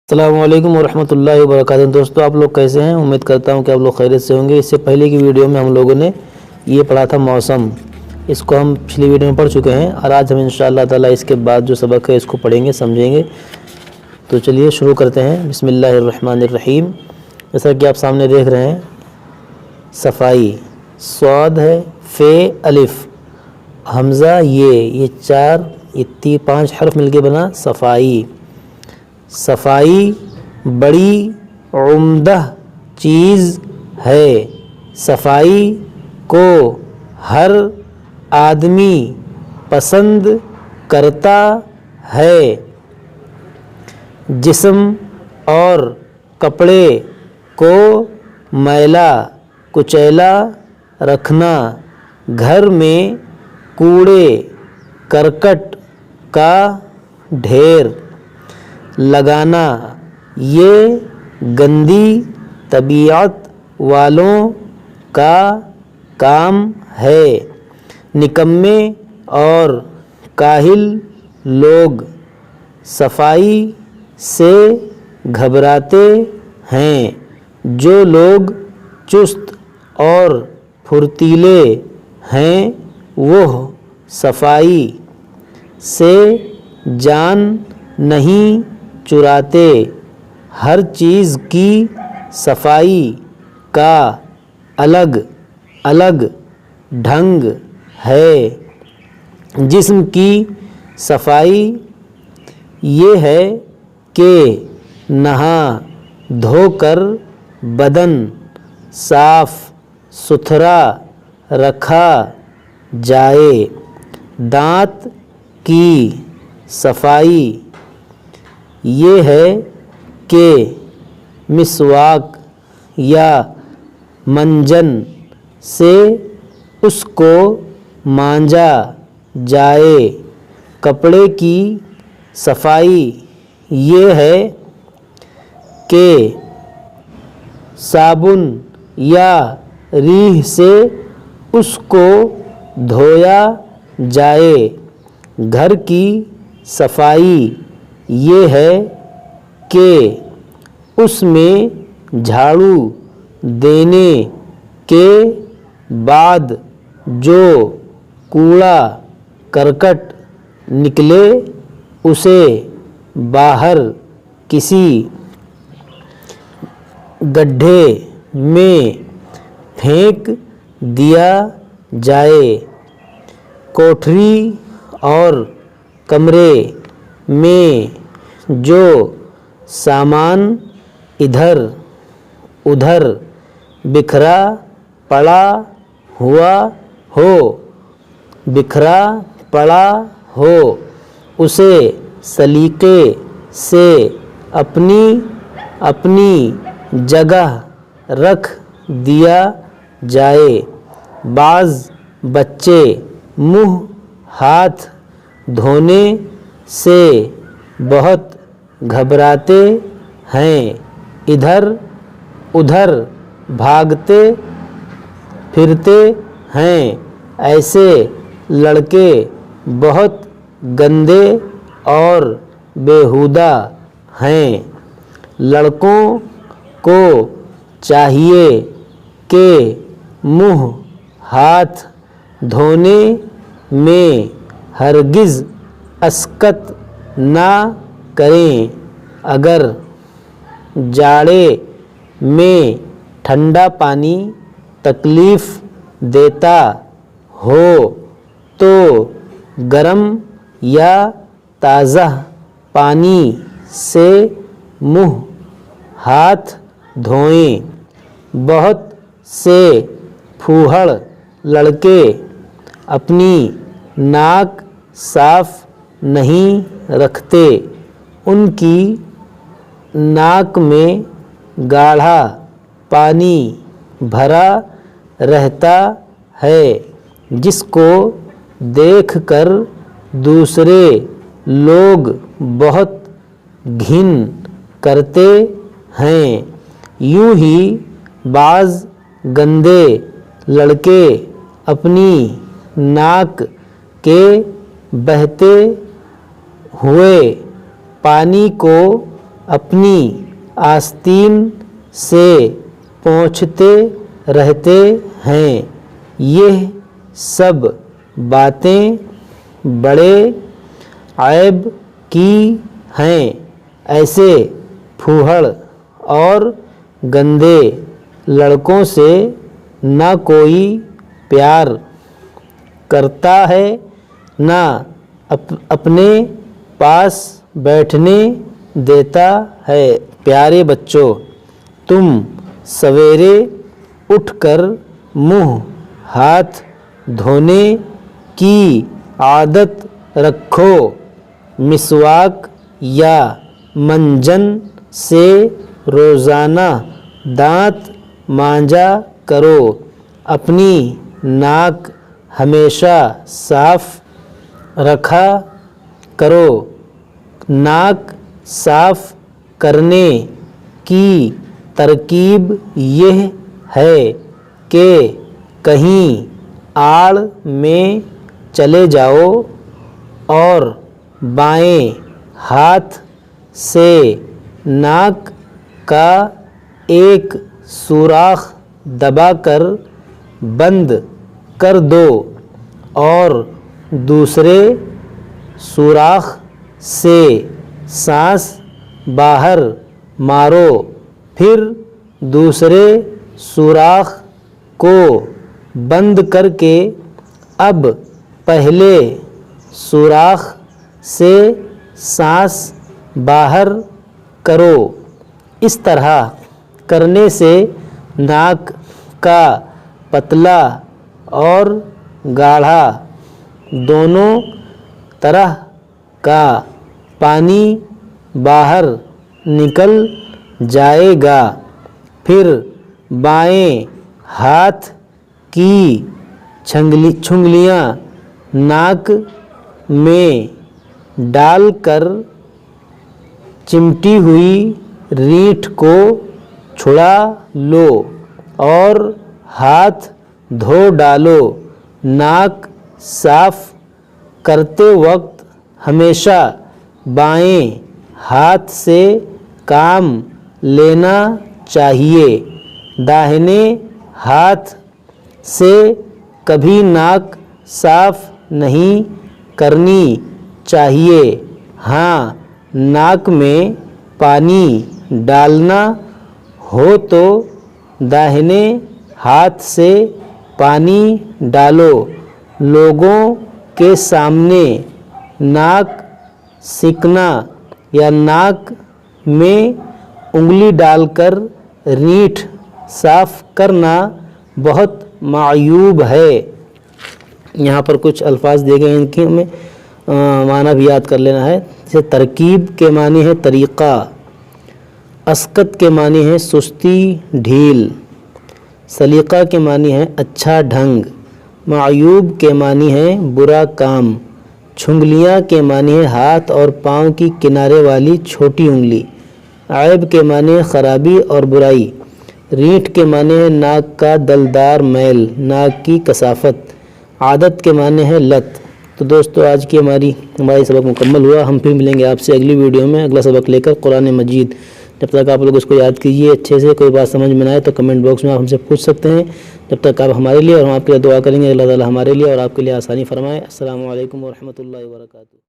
السلام علیکم ورحمۃ اللہ وبرکاتہ۔ دوستو آپ لوگ کیسے ہیں؟ امید کرتا ہوں کہ آپ لوگ خیریت سے ہوں گے۔ اس سے پہلے کی ویڈیو میں ہم لوگوں نے یہ پڑھا تھا موسم، اس کو ہم پچھلی ویڈیو میں پڑھ چکے ہیں، اور آج ہم انشاءاللہ تعالی اس کے بعد جو سبق ہے اس کو پڑھیں گے، سمجھیں گے۔ تو چلیے شروع کرتے ہیں۔ بسم اللہ الرحمن الرحیم۔ جیسا کہ آپ سامنے دیکھ رہے ہیں، صفائی، صاد ہے، فے، الف، حمزہ، یہ چار، یہ 5 حرف مل کے بنا صفائی۔ صفائی بڑی عمدہ چیز ہے، صفائی کو ہر آدمی پسند کرتا ہے۔ جسم اور کپڑے کو میلا کچیلا رکھنا، گھر میں کوڑے کرکٹ کا ڈھیر لگانا، یہ گندی طبیعت والوں کا کام ہے۔ نکمے اور کاہل لوگ صفائی سے گھبراتے ہیں، جو لوگ چست اور پھرتیلے ہیں وہ صفائی سے جان نہیں چراتے۔ ہر چیز کی صفائی کا الگ الگ ڈھنگ ہے۔ جسم کی صفائی یہ ہے کہ نہا دھو کر بدن صاف ستھرا رکھا جائے۔ دانت کی صفائی یہ ہے کہ مسواک یا منجن سے اس کو مانجا جائے۔ کپڑے کی صفائی یہ ہے کہ صابن یا ریح سے اس کو دھویا جائے۔ گھر کی صفائی یہ ہے کہ اس میں جھاڑو دینے کے بعد جو کوڑا کرکٹ نکلے اسے باہر کسی گڈھے میں پھینک دیا جائے۔ کوٹھری اور کمرے میں جو سامان ادھر ادھر بکھرا پڑا ہو اسے سلیقے سے اپنی اپنی جگہ رکھ دیا جائے۔ بعض بچے منہ ہاتھ دھونے سے بہت گھبراتے ہیں، ادھر ادھر بھاگتے پھرتے ہیں۔ ایسے لڑکے بہت گندے اور بیہودہ ہیں۔ لڑکوں کو چاہیے کہ منہ ہاتھ دھونے میں ہرگز اسکت نہ کریں۔ اگر جاڑے میں ٹھنڈا پانی تکلیف دیتا ہو تو گرم یا تازہ پانی سے منہ ہاتھ دھوئیں۔ بہت سے پھوہڑ لڑکے اپنی ناک صاف نہیں رکھتے، ان کی ناک میں گاڑھا پانی بھرا رہتا ہے، جس کو دیکھ کر دوسرے لوگ بہت گھن کرتے ہیں۔ یوں ہی بعض گندے لڑکے اپنی ناک کے بہتے ہوئے پانی کو अपनी आस्तीन से पोंछते रहते हैं। यह सब बातें बड़े ऐब की हैं। ऐसे फूहड़ और गंदे लड़कों से न कोई प्यार करता है, न अपने पास बैठने देता है। प्यारे बच्चों, तुम सवेरे उठकर मुंह हाथ धोने की आदत रखो। मिसवाक या मंजन से रोज़ाना दांत मांजा करो। अपनी नाक हमेशा साफ रखा करो। नाक साफ करने की तरकीब यह है कि कहीं आड़ में चले जाओ और बाएं हाथ से नाक का एक सुराख दबाकर बंद कर दो और दूसरे सुराख से सांस बाहर मारो। फिर दूसरे सुराख को बंद करके अब पहले सुराख से सांस बाहर करो। इस तरह करने से नाक का पतला और गाढ़ा दोनों तरह का पानी बाहर निकल जाएगा। फिर बाएं हाथ की छुंगलियाँ नाक में डालकर चिमटी हुई रीठ को छुड़ा लो और हाथ धो डालो। नाक साफ करते वक्त हमेशा बाएं हाथ से काम लेना चाहिए। दाहिने हाथ से कभी नाक साफ नहीं करनी चाहिए। हाँ, नाक में पानी डालना हो तो दाहिने हाथ से पानी डालो। लोगों के सामने नाक सिकना या नाक में उंगली डालकर रीठ साफ करना बहुत मायूब है। यहाँ पर कुछ अल्फाज दिए गए हैं, इनके हमें माना भी याद कर लेना है। जैसे तरकीब के मानी है तरीक़ा, अस्कत के मानी है सुस्ती ढील, सलीक़ा के मानी है अच्छा ढंग, मायूब के मानी है बुरा काम, छुंगलियाँ के मानी है हाथ और पाँव की किनारे वाली छोटी उंगली, ऐब के मानी है ख़राबी और बुराई, रीठ के माने है नाक का दलदार मैल, नाक की कसाफत, आदत के माने है लत। तो दोस्तों, आज की हमारी सबक मुकम्मल हुआ। हम फिर मिलेंगे आपसे अगली वीडियो में अगला सबक लेकर कुरान मजीद। जब तक आप लोग इसको याद कीजिए अच्छे से। कोई बात समझ में ना आए तो कमेंट बॉक्स में आप हमसे पूछ सकते हैं। जब तक आप हमारे लिए और हम आपके लिए दुआ करेंगे, अल्लाह ताला हमारे लिए और आपके लिए आसानी फरमाए। अस्सलामु अलैकुम व रहमतुल्लाहि व बरकातुहू।